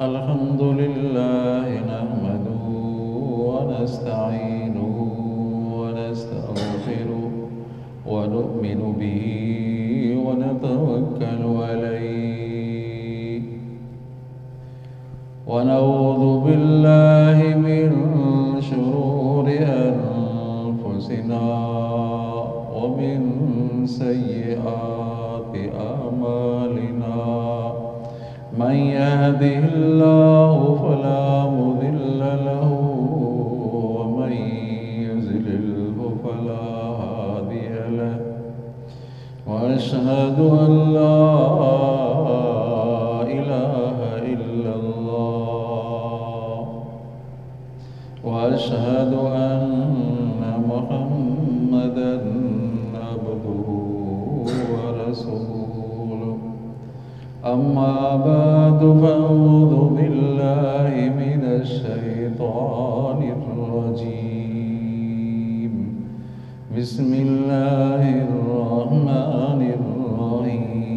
الحمد لله نحمده ونستعينه ونستغفره ونؤمن به ونتوكل عليه ونعوذ بالله من شرور أنفسنا ومن سيئات أعمالنا من يهده الله فلا مضل له ومن يضلله فلا هادي له وأشهد أن لا إله إلا الله وأشهد أن محمدًا عبده ورسوله أما بعد فأعوذ بالله من الشيطان الرجيم بسم الله الرحمن الرحيم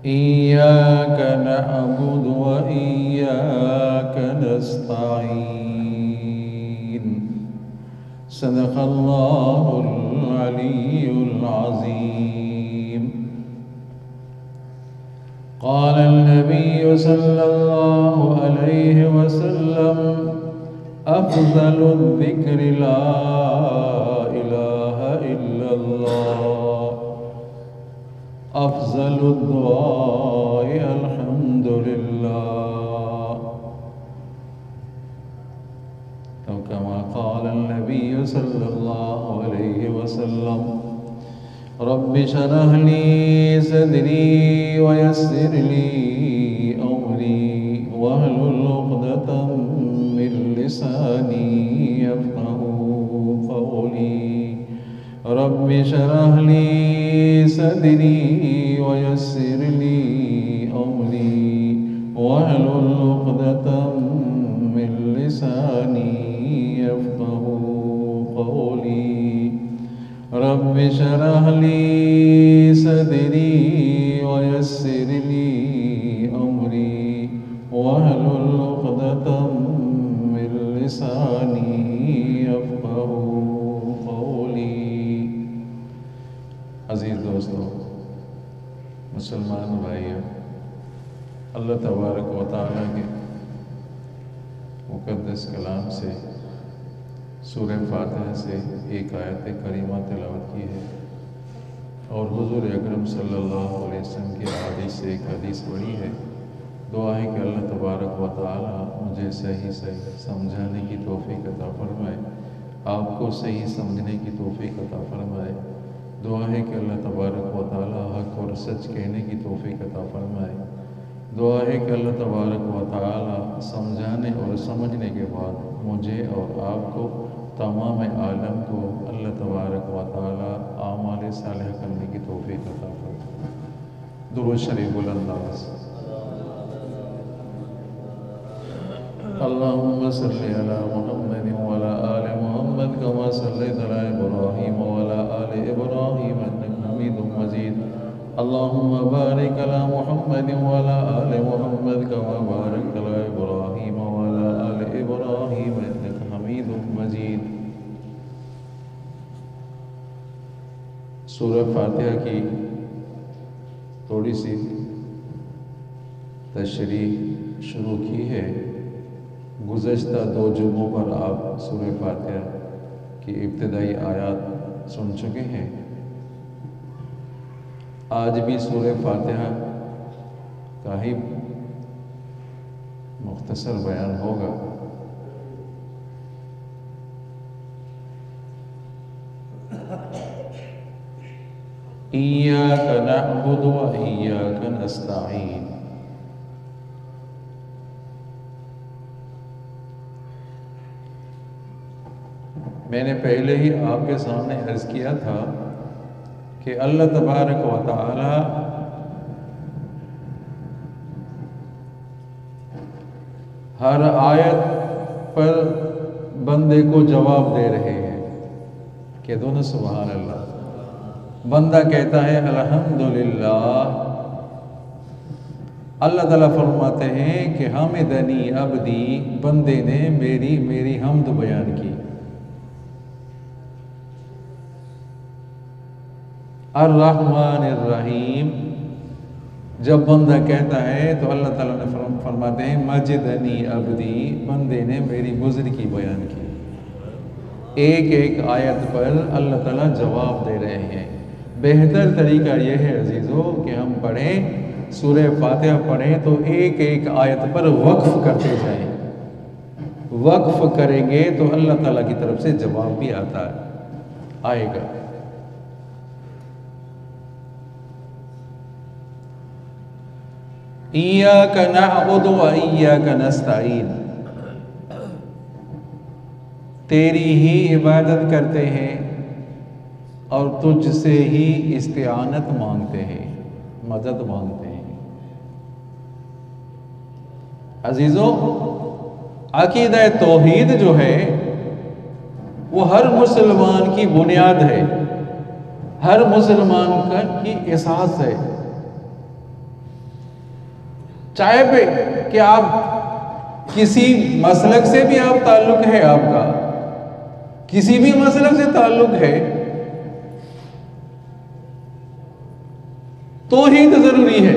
إياك نعبد وإياك نستعين صدق الله العلي العظيم قال النبي صلى الله عليه وسلم أفضل الذكر لا إله إلا الله أفضل الدعاء الحمد لله أو كما قال النبي صلى الله عليه وسلم رب اشرح لي صدري ويسر لي أمري واحلل عقدة من لساني يفقهوا قولي رب اشرح لي صدري ويسر لي أمري واحلل عقدة من لساني يفقهوا قولي رب اشرح لي صدري ويسر لي أمري واحلل عقدة من لساني يفقهوا قولي عزیز دوستو، مسلمان بھائیو، اللہ تبارک و تعالیٰ کے مقدس کلام سے سورہ فاتحہ سے ایک آیت کریمہ تلاوت کی ہے اور حضور اکرم صلی اللہ علیہ وسلم کی حدیث سے ایک حدیث پڑھی ہے۔ دعا ہے کہ اللہ تبارک و تعالیٰ مجھے صحیح سمجھانے کی توفیق عطا فرمائے، آپ کو صحیح سمجھنے کی توفیق عطا فرمائے۔ دعا ہے کہ اللہ تبارک و تعالیٰ حق اور سچ کہنے کی توفیق عطا فرمائے۔ دعا ہے کہ اللہ تبارک و تعالیٰ سمجھانے اور سمجھنے کے بعد مجھے اور آپ کو تمام عالم کو اللہ تبارک و تعالیٰ اعمال صالحہ کرنے کی توفیق عطا فرمائے۔ درود شریف بلند آواز۔ اللهم صل على محمد وعلى آل محمد كما صليت على إبراهيم وعلى آل إبراهيم إنك حميد مجيد اللهم بارك على محمد وعلى آل محمد كما باركت على إبراهيم وعلى آل إبراهيم إنك حميد مجيد۔ سورہ فاتحہ کی تھوڑی سی تشریح شروع کی ہے۔ گزشتہ 2 جمعوں پر آپ سورہ فاتحہ کی ابتدائی آیات سن چکے ہیں۔ آج بھی سورہ فاتحہ کا ہی مختصر بیان ہوگا۔ إياك نعبد وإياك نستعين۔ میں نے پہلے ہی آپ کے سامنے عرض کیا تھا کہ اللہ تبارک و تعالی ہر آیت پر بندے کو جواب دے رہے ہیں کہ دونوں سبحان اللہ۔ بندہ کہتا ہے الحمدللہ، اللہ تعالیٰ فرماتے ہیں کہ حمدنی عبدی، بندے نے میری حمد بیان کی۔ الرحمن الرحیم، جب بندہ کہتا ہے تو اللہ تعالیٰ نے فرماتے ہیں مجدنی عبدی، بندے نے میری بزرگی بیان کی۔ ایک ایک آیت پر اللہ تعالیٰ جواب دے رہے ہیں۔ بہتر طریقہ یہ ہے عزیزو کہ ہم پڑھیں، سورہ فاتحہ پڑھیں تو ایک ایک آیت پر وقف کرتے جائیں۔ وقف کریں گے تو اللہ تعالیٰ کی طرف سے جواب بھی آئے گا۔ ایاک نعبد و ایاک نستعین، تیری ہی عبادت کرتے ہیں اور تجھ سے ہی استعانت مانگتے ہیں، مدد مانگتے ہیں۔ عزیزو، عقیدہ توحید جو ہے وہ ہر مسلمان کی بنیاد ہے، ہر مسلمان کی اساس ہے۔ چاہے کہ آپ کسی مسلک سے بھی آپ تعلق ہے، آپ کا کسی بھی مسلک سے تعلق ہے، توحید ضروری ہے۔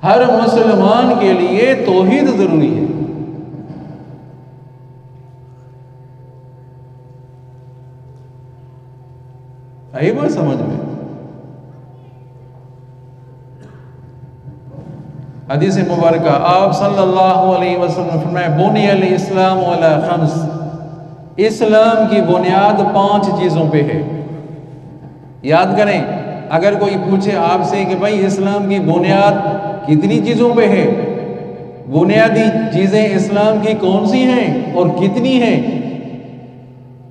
ہر مسلمان کے لیے توحید ضروری ہے۔ آئی بات سمجھ میں؟ حدیث مبارکہ آپ صلی اللہ علیہ وسلم فرمائے بنی الاسلام علی خمس، اسلام کی بنیاد 5 چیزوں پہ ہے۔ یاد کریں، اگر کوئی پوچھے آپ سے کہ بھائی اسلام کی بنیاد کتنی چیزوں پہ ہے، بنیادی چیزیں اسلام کی کون سی ہیں اور کتنی ہیں،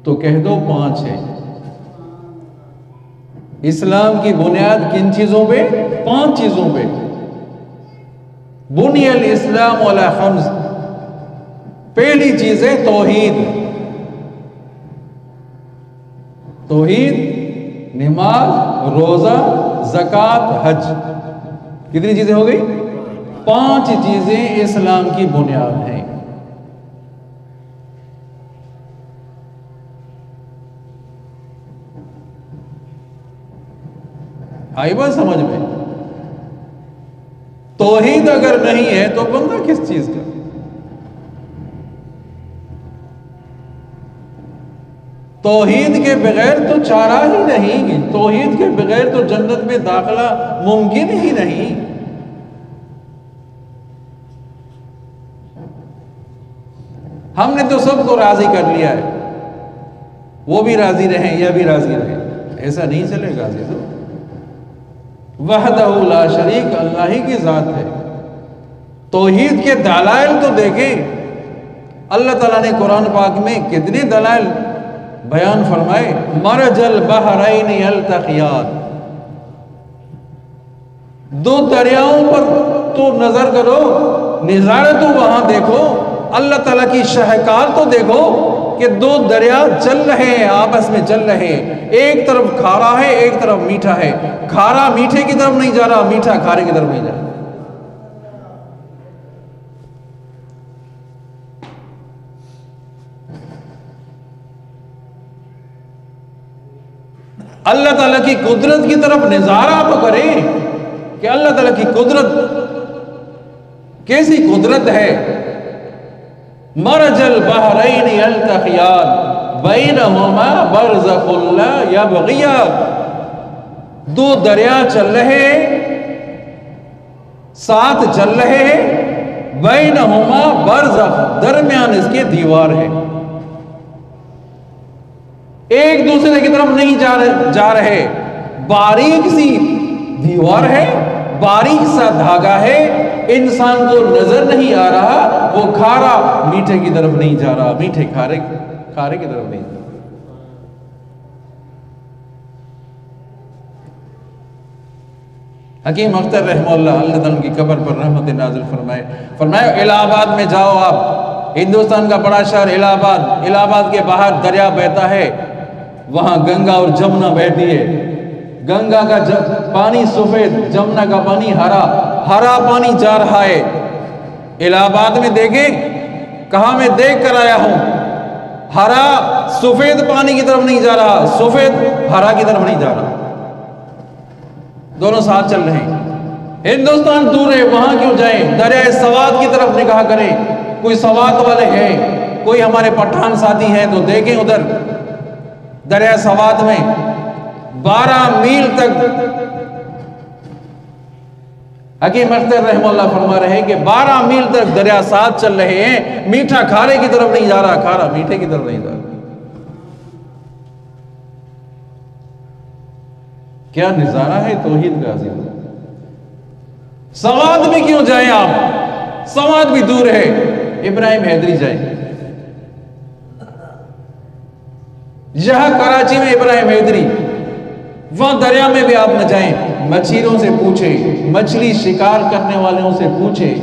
تو کہہ دو 5 ہیں۔ اسلام کی بنیاد کن چیزوں پہ؟ 5 چیزوں پہ۔ بنی الاسلام علی خمس، پہلی چیز ہے توحید۔ توحید، نماز، روزہ، زکوٰۃ، حج، کتنی چیزیں ہو گئی؟ 5 چیزیں اسلام کی بنیاد ہیں۔ آئی بات سمجھ میں؟ توحید اگر نہیں ہے تو بندہ کس چیز کا؟ توحید کے بغیر تو چارہ ہی نہیں، توحید کے بغیر تو جنت میں داخلہ ممکن ہی نہیں۔ ہم نے تو سب کو راضی کر لیا ہے، وہ بھی راضی رہیں یہ بھی راضی رہیں، ایسا نہیں چلے گا عزیزو۔ وحدہ لا شریک، اللہ ہی کی ذات ہے۔ توحید کے دلائل تو دیکھیں، اللہ تعالیٰ نے قرآن پاک میں کتنے دلائل بیان فرمائے۔ مرج البحرین یلتقیان، 2 دریاؤں پر تو نظر کرو، نظارہ تو وہاں دیکھو، اللہ تعالیٰ کی شاہکار تو دیکھو کہ 2 دریا چل رہے ہیں، آپس میں چل رہے ہیں، ایک طرف کھارا ہے ایک طرف میٹھا ہے، کھارا میٹھے کی طرف نہیں جا رہا، میٹھا کھارے کی طرف نہیں جا رہا۔ اللہ تعالیٰ کی قدرت کی طرف نظارہ تو کریں کہ اللہ تعالیٰ کی قدرت کیسی قدرت ہے۔ مرج البحرین یلتقیان بینہما برزخ لا یبغیان، 2 دریا چل رہے، ساتھ چل رہے، بینہما برزخ، درمیان اس کے دیوار ہے، ایک دوسرے کی طرف نہیں جا رہے، باریک سی دیوار ہے، باریک سا دھاگا ہے، انسان کو نظر نہیں آ رہا، وہ کھارا میٹھے کی طرف نہیں جا رہا، میٹھے کھارے کی طرف نہیں جا رہا۔ حکیم اختر رحمہ اللہ تعالیٰ کی قبر پر رحمت نازل فرمائے الہ آباد میں جاؤ آپ، ہندوستان کا بڑا شہر الہ آباد، الہ آباد کے باہر دریا بہتا ہے، وہاں گنگا اور جمنا بہتی ہے، گنگا کا پانی سفید، جمنا کا پانی ہرا، ہرا پانی جا رہا ہے۔ الہ آباد میں دیکھیں، کہاں میں دیکھ کر آیا ہوں، ہرا سفید پانی کی طرف نہیں جا رہا، سفید ہرا کی طرف نہیں جا رہا، دونوں ساتھ چل رہے ہیں۔ ہندوستان دور ہے، وہاں کیوں جائیں؟ دریائے سوات کی طرف نگاہ کریں، کوئی سوات والے ہیں، کوئی ہمارے پٹھان ساتھی ہیں تو دیکھیں ادھر دریائے سوات میں 12 میل تک حکیم اختر رحمہ اللہ فرما رہے ہیں کہ 12 میل تک دریا ساتھ چل رہے ہیں، میٹھا کھارے کی طرف نہیں جا رہا، کھارا میٹھے کی طرف نہیں جا رہا۔ کیا نظارہ ہے توحید کا عزیز۔ سوات میں کیوں جائیں آپ؟ سوات بھی دور ہے، ابراہیم حیدری جائیں۔ یہاں کراچی میں ابراہیم حیدری، وہاں دریا میں بھی آپ نہ جائیں، مچھلیوں سے پوچھیں، مچھلی شکار کرنے والوں سے پوچھیں،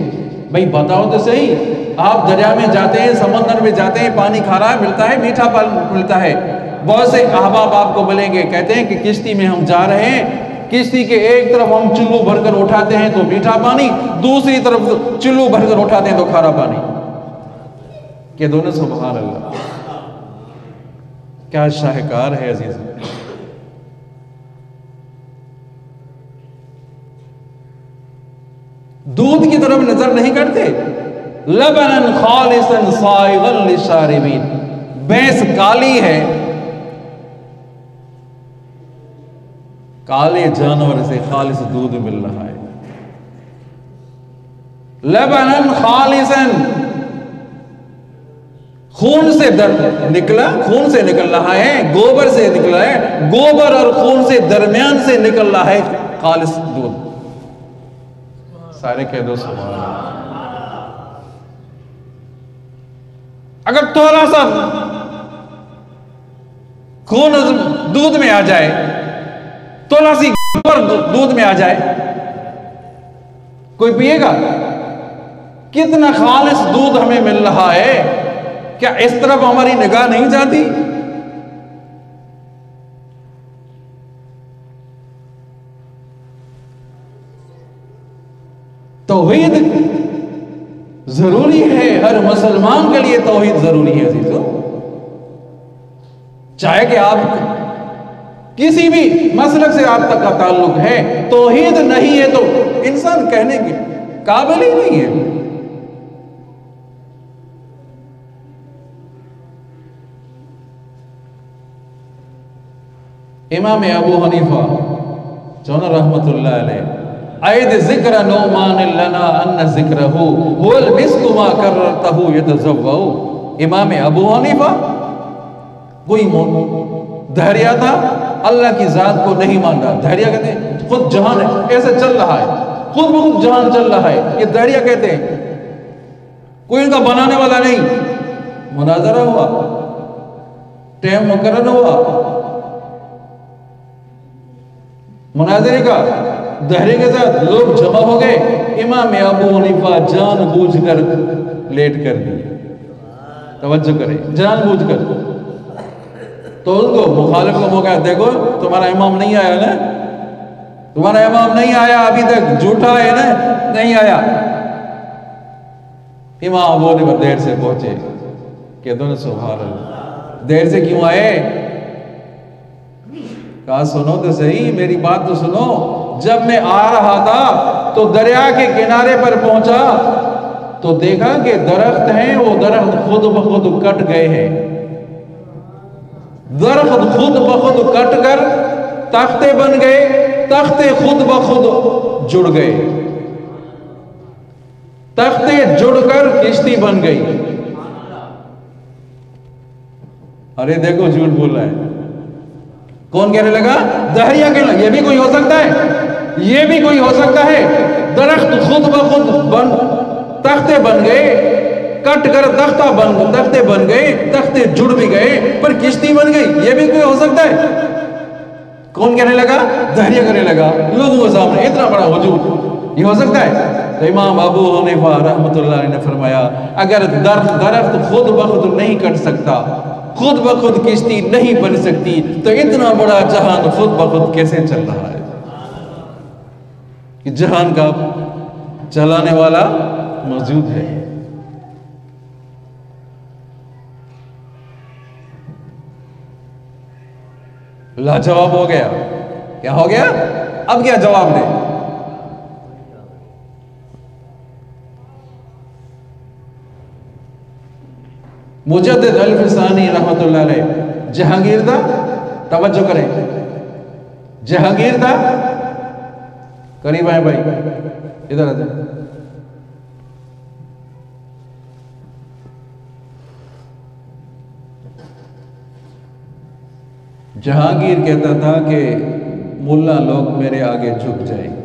بھئی بتاؤ تو صحیح، آپ دریا میں جاتے ہیں، سمندر میں جاتے ہیں، پانی کھارا ملتا ہے، میٹھا پھل ملتا ہے۔ بہت سے احباب آپ کو ملیں گے، کہتے ہیں کہ کشتی میں ہم جا رہے ہیں، کشتی کے ایک طرف ہم چلو بھر کر اٹھاتے ہیں تو میٹھا پانی، دوسری طرف چلو بھر کر اٹھاتے ہیں تو کھارا پانی۔ کہ دونوں سبحان اللہ، کیا شاہکار ہے عزیز۔ دودھ کی طرف نظر نہیں کرتے، لبنا خالصا صائغا للشاربین، بھینس کالی ہے، کالے جانور سے خالص دودھ مل رہا ہے۔ لبنا خالصا، خون سے نکلا، خون سے نکل رہا ہے، گوبر سے نکلا ہے، گوبر اور خون سے درمیان سے نکل رہا ہے خالص دودھ۔ سارے کہہ دو سبحان اللہ۔ اگر تھوڑا سا خون دودھ میں آ جائے، تھوڑا سی گوبر دودھ میں آ جائے، کوئی پیے گا؟ کتنا خالص دودھ ہمیں مل رہا ہے، کیا اس طرف ہماری نگاہ نہیں جاتی؟ توحید ضروری ہے، ہر مسلمان کے لیے توحید ضروری ہے عزیزو۔ چاہے کہ آپ کسی بھی مسلک سے آپ تک کا تعلق ہے، توحید نہیں ہے تو انسان کہنے کے قابل ہی نہیں ہے۔ امام ابو حنیفہ چونہ رحمت اللہ علیہ، عید ذکر نعمان لنا ان ذکرہو هو المسک ما کررتہو یتزوہو۔ امام ابو حنیفہ کوئی دہریہ تھا، اللہ کی ذات کو نہیں مان رہا۔ دہریہ کہتے ہیں خود جہان ہے، ایسے چل رہا ہے، خود بخود جہان چل رہا ہے، یہ دہریہ کہتے ہیں، کوئی ان کا بنانے والا نہیں۔ مناظرہ ہوا، ٹائم مقرر ہوا مناظرے کا، دہرے کے ساتھ لوگ جمع ہو گئے، امام ابو حنیفہ جان بوجھ کر لیٹ کر دی۔ توجہ کریں، جان بوجھ کر۔ تو ان کو مخالف کو موقع، دیکھو تمہارا امام نہیں آیا نا، تمہارا امام نہیں آیا ابھی تک، جھوٹا ہے نا، نہیں آیا۔ امام ابو حنیفہ دیر سے پہنچے، کہتے ہیں سبحان اللہ، دیر سے کیوں آئے؟ کہا سنو تو صحیح، میری بات تو سنو۔ جب میں آ رہا تھا تو دریا کے کنارے پر پہنچا تو دیکھا کہ درخت ہیں، وہ درخت خود بخود کٹ گئے ہیں، درخت خود بخود کٹ کر تختے بن گئے، تختے خود بخود جڑ گئے، تختے جڑ کر کشتی بن گئی۔ ارے دیکھو جھوٹ بول رہا ہے، کون کہنے لگا؟ دہریہ کہنے لگا۔ یہ بھی کوئی ہو سکتا ہے، یہ بھی کوئی ہو سکتا ہے، درخت خود بخود تختے بن گئے، کٹ کر تختے بن گئے، تختے جڑ بھی گئے پر کشتی بن گئی، یہ بھی کوئی ہو سکتا ہے؟ کون کہنے لگا؟ دہریہ کہنے لگا لوگوں کے سامنے، اتنا بڑا وجود، یہ ہو سکتا ہے؟ تو امام ابو حنیفہ رحمۃ اللہ علیہ نے فرمایا، اگر درخت خود بخود نہیں کٹ سکتا خود بخود کشتی نہیں بن سکتی، تو اتنا بڑا جہان خود بخود کیسے چل رہا ہے؟ کہ جہان کا چلانے والا موجود ہے۔ لاجواب ہو گیا۔ کیا ہو گیا؟ اب کیا جواب دے؟ مجدد الفسانی رحمت اللہ علیہ جہانگیر دا، توجہ کریں، جہانگیر دا، قریب آئے بھائی، ادھر آ جائیں۔ جہانگیر کہتا تھا کہ ملا لوگ میرے آگے جھک جائیں،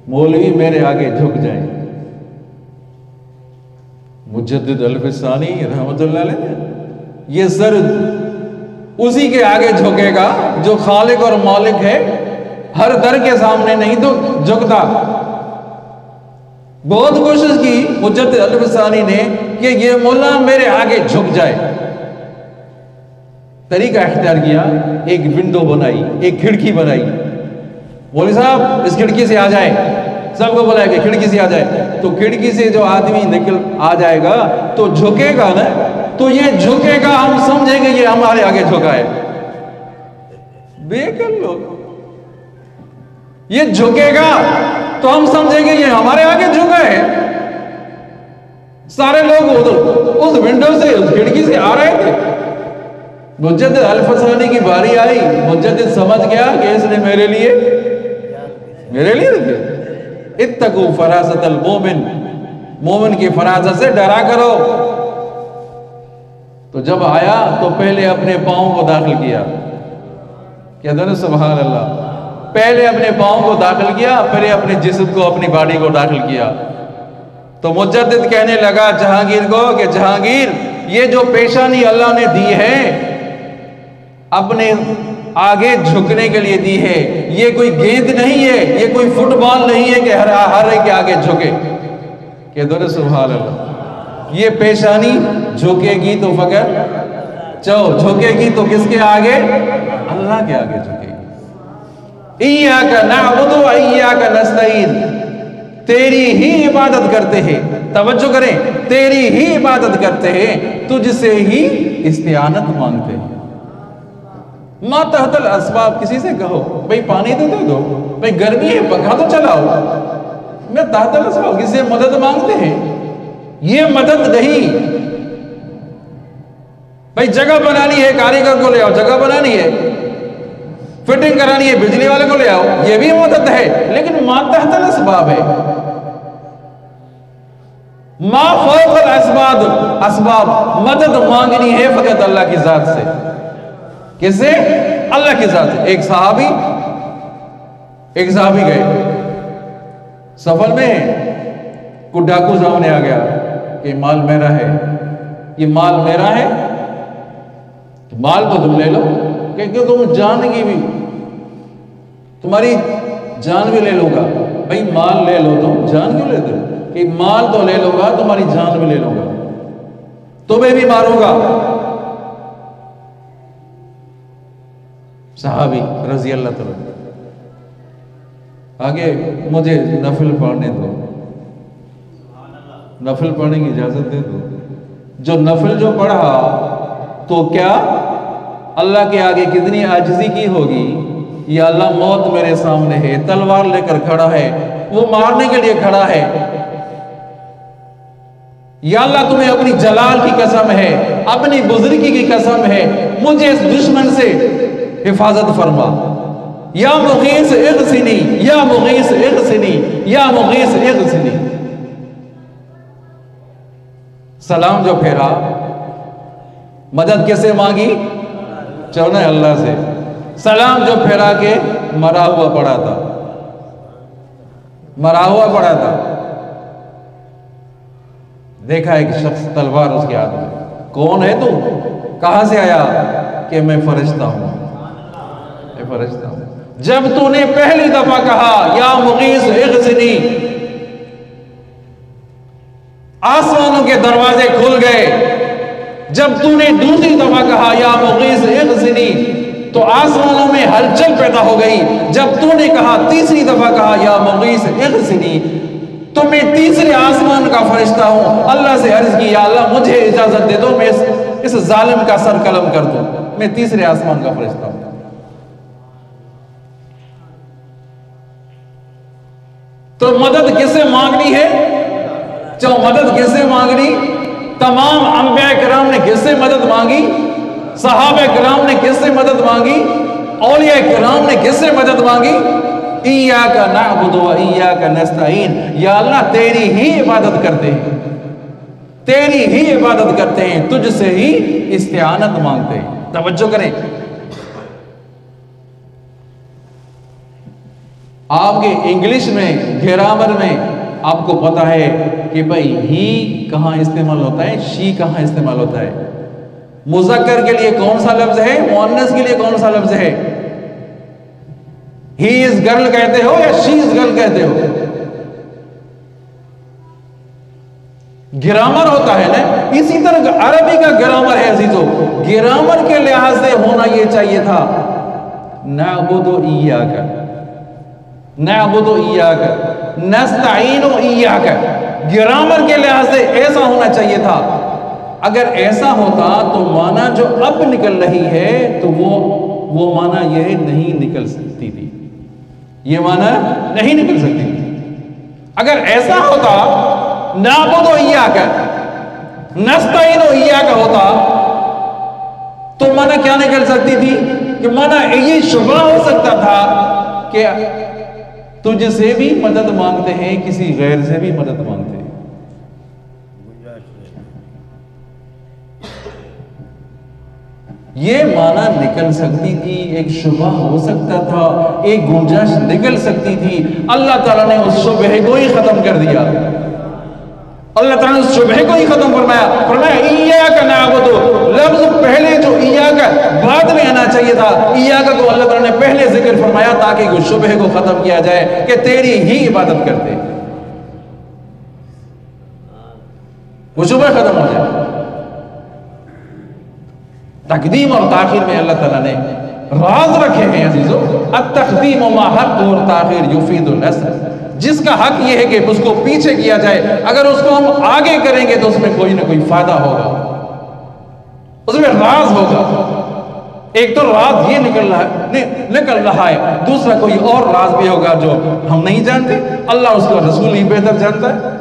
مولوی میرے آگے جھک جائیں۔ مجدد الفسانی رحمت اللہ علیہ یہ سر اسی کے آگے جھکے گا جو خالق اور مالک ہے، ہر در کے سامنے نہیں تو جھکتا۔ بہت کوشش کی مجدد الفسانی نے کہ یہ مولا میرے آگے جھک جائے، طریقہ اختیار کیا، ایک ونڈو بنائی، ایک کھڑکی بنائی، مولوی صاحب اس کھڑکی سے آ جائیں، سب کو بلایا کہ کھڑکی سے آ جائے، تو کھڑکی سے جو آدمی نکل آ جائے گا تو جھکے گا نا، تو یہ جھکے گا، ہم سمجھیں گے یہ ہمارے آگے جھکا ہے۔ بے کر لو، یہ جھکے گا تو ہم سمجھیں گے یہ ہمارے آگے جھکا ہے۔ سارے لوگ اس ونڈو سے اس کھڑکی سے آ رہے تھے۔ مجدد الفسانی کی باری آئی، مجدد سمجھ گیا کہ اس نے میرے لیے رکھے۔ اتقوا فراست المومن، مومن کی فراست سے ڈرا کرو۔ تو جب آیا تو پہلے اپنے پاؤں کو داخل کیا، کہتے ہیں سبحان اللہ، پہلے اپنے پاؤں کو داخل کیا، پھر اپنے جسم کو، اپنی باڈی کو داخل کیا۔ تو مجدد کہنے لگا جہانگیر کو کہ جہانگیر یہ جو پیشانی اللہ نے دی ہے اپنے آگے جھکنے کے لیے دی ہے، یہ کوئی گیند نہیں ہے، یہ کوئی فٹ بال نہیں ہے کہ ہر ایک کے آگے جھکے۔ کہ دو سبحان اللہ، یہ پیشانی جھکے گی تو فقط جھکے گی تو کس کے آگے؟ اللہ کے آگے جھکے گی۔ ایاک نعبد و ایاک نستعین، تیری ہی عبادت کرتے ہیں، توجہ کریں، تیری ہی عبادت کرتے ہیں، تجھ سے ہی استعانت مانگتے ہیں۔ ما تحت الاسباب، کسی سے کہو بھئی پانی دے دو، بھئی گرمی ہے پنکھا تو چلاؤ، میں تحت الاسباب کسی سے مدد مانگتے ہیں، یہ مدد نہیں۔ بھئی جگہ بنانی ہے، کاریگر کو لے آؤ، جگہ بنانی ہے، فٹنگ کرانی ہے، بجلی والے کو لے آؤ، یہ بھی مدد ہے، لیکن ما تحت الاسباب ہے۔ ما فوق الاسباب، مدد مانگنی ہے فقط اللہ کی ذات سے۔ کس سے؟ اللہ کی ذات سے۔ ایک صحابی گئے سفر میں، کوئی ڈاکو سامنے آ گیا کہ مال میرا ہے، یہ مال میرا ہے، مال تو تم لے لو، کہ تم جان کی بھی، تمہاری جان بھی لے لوں گا۔ بھئی مال لے لو، تم جان کیوں لیتے ہو؟ کہ مال تو لے لوں گا، تمہاری جان بھی لے لوں گا، تمہیں بھی ماروں گا۔ صحابی رضی اللہ تعالیٰ، آگے مجھے نفل پڑھنے دو، نفل پڑھنے کی اجازت دے دو۔ جو نفل جو پڑھا تو کیا اللہ کے آگے کتنی عاجزی کی ہوگی؟ یا اللہ موت میرے سامنے ہے، تلوار لے کر کھڑا ہے، وہ مارنے کے لیے کھڑا ہے، یا اللہ تمہیں اپنی جلال کی قسم ہے، اپنی بزرگی کی قسم ہے، مجھے اس دشمن سے حفاظت فرما، یا مغیث اغثنی، یا مغیث اغثنی، یا مغیث اغثنی۔ سلام جو پھیرا، مدد کیسے مانگی؟ چلنا اللہ سے۔ سلام جو پھیرا کے مرا ہوا پڑا تھا، دیکھا ایک شخص تلوار اس کے ہاتھ میں، کون ہے تو؟ کہاں سے آیا؟ کہ میں فرشتہ ہوں، میں فرشتہ ہوں۔ جب تو نے پہلی دفعہ کہا یا مغیث اغثنی، آسمانوں کے دروازے کھل گئے، جب تو نے دوسری دفعہ کہا یا مغیث اغثنی تو آسمانوں میں ہلچل پیدا ہو گئی. جب تو نے کہا تیسری دفعہ کہا یا مغیث اغثنی تو میں تیسرے آسمان کا فرشتہ ہوں. اللہ سے عرض کی یا اللہ مجھے اجازت دے دو میں اس ظالم کا سر قلم کر دوں. میں تیسرے آسمان کا فرشتہ ہوں. تو مدد کس سے مانگنی ہے؟ مدد کس سے مانگنی؟ تمام انبیاء کرام نے کس سے مدد مانگی؟ صحابہ کرام نے کس سے مدد مانگی؟ اولیاء کرام نے کس سے مدد مانگی؟ ایاک نعبد و ایاک نستعین. یا اللہ تیری ہی عبادت کرتے ہیں، تیری ہی عبادت کرتے ہیں، تجھ سے ہی استعانت مانگتے ہیں. توجہ کریں، آپ کے انگلش میں گرامر میں آپ کو پتا ہے کہ بھئی ہی کہاں استعمال ہوتا ہے، شی کہاں استعمال ہوتا ہے. مذکر کے لیے کون سا لفظ ہے، مؤنث کے لیے کون سا لفظ ہے؟ ہی از گرل کہتے ہو یا شی از گرل کہتے ہو؟ گرامر ہوتا ہے نا. اسی طرح عربی کا گرامر ہے عزیزو. گرامر کے لحاظ سے ہونا یہ چاہیے تھا نعبد ایاک، نعبد ایاک، نستعین ایاک. گرامر کے لحاظ سے ایسا ہونا چاہیے تھا. اگر ایسا ہوتا تو معنی جو اب نکل رہی ہے تو وہ معنی یہ نہیں نکل سکتی تھی، یہ معنی نہیں نکل سکتی تھی. اگر ایسا ہوتا نعبد ایاک نستعین ایاک ہوتا تو معنی کیا نکل سکتی تھی کہ معنی یہ شبہ ہو سکتا تھا کہ تجھ سے بھی مدد مانگتے ہیں، کسی غیر سے بھی مدد مانگتے ہیں. یہ معنی نکل سکتی تھی، ایک شبہ ہو سکتا تھا، ایک گنجائش نکل سکتی تھی. اللہ تعالیٰ نے اس شبہ کو ہی ختم کر دیا. اللہ تعالیٰ نے اس شبہ کو ہی ختم فرمایا ایاک نعبد. لفظ پہلے جو ایاک بعد میں آنا چاہیے تھا، ایاک کو اللہ تعالیٰ نے پہلے ذکر فرمایا تاکہ اس شبہ کو ختم کیا جائے کہ تیری ہی عبادت کرتے. وہ شبہ ختم ہو جائے. تقدیم اور تاخیر میں اللہ تعالیٰ نے راز رکھے ہیں عزیزو. التقدیم ما حق اور تاخیر یفید النصر. جس کا حق یہ ہے کہ اس کو پیچھے کیا جائے، اگر اس کو ہم آگے کریں گے تو اس میں کوئی نہ کوئی فائدہ ہوگا، اس میں راز ہوگا. ایک تو راز یہ نکل رہا ہے، دوسرا کوئی اور راز بھی ہوگا جو ہم نہیں جانتے. اللہ اس کا رسول ہی بہتر جانتا ہے.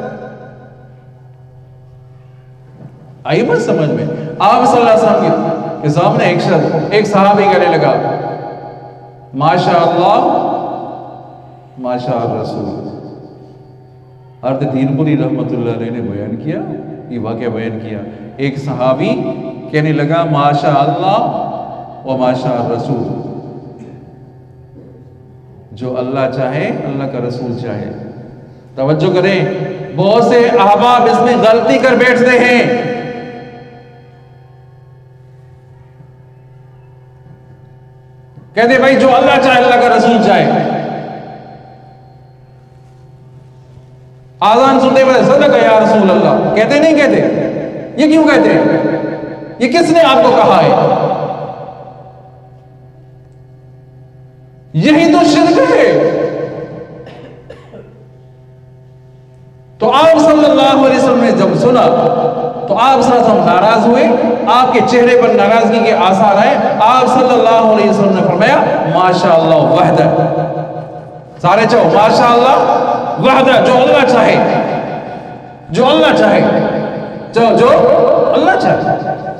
آئیے بس سمجھ میں. آپ صلی اللہ علیہ وسلم کے سامنے ایک صحابی کہنے لگا ماشاء اللہ ماشاء الرسول. حضرت دین پوری رحمت اللہ علیہ نے بیان کیا، یہ واقعہ بیان کیا. ایک صحابی کہنے لگا ماشاء اللہ و ماشاء الرسول. جو اللہ چاہے اللہ کا رسول چاہے. توجہ کریں، بہت سے احباب اس میں غلطی کر بیٹھتے ہیں. کہتے بھائی جو اللہ چاہے اللہ کا رسول چاہے. آذان سنتے ہوئے صدق یا رسول اللہ کہتے نہیں کہتے؟ یہ کیوں کہتے ہیں؟ یہ کس نے آپ کو کہا ہے؟ یہی تو شرک ہے. تو آپ صلی اللہ علیہ وسلم نے جب سنا تو آپ صلی اللہ علیہ وسلم ناراض ہوئے. آپ کے چہرے پر ناراضگی کے آثار آئے. آپ صلی اللہ علیہ وسلم نے فرمایا ماشاء اللہ وحدہ. سارے چاہو ماشاء اللہ وحدہ. جو اللہ چاہے، جو اللہ چاہے، جو اللہ چاہے.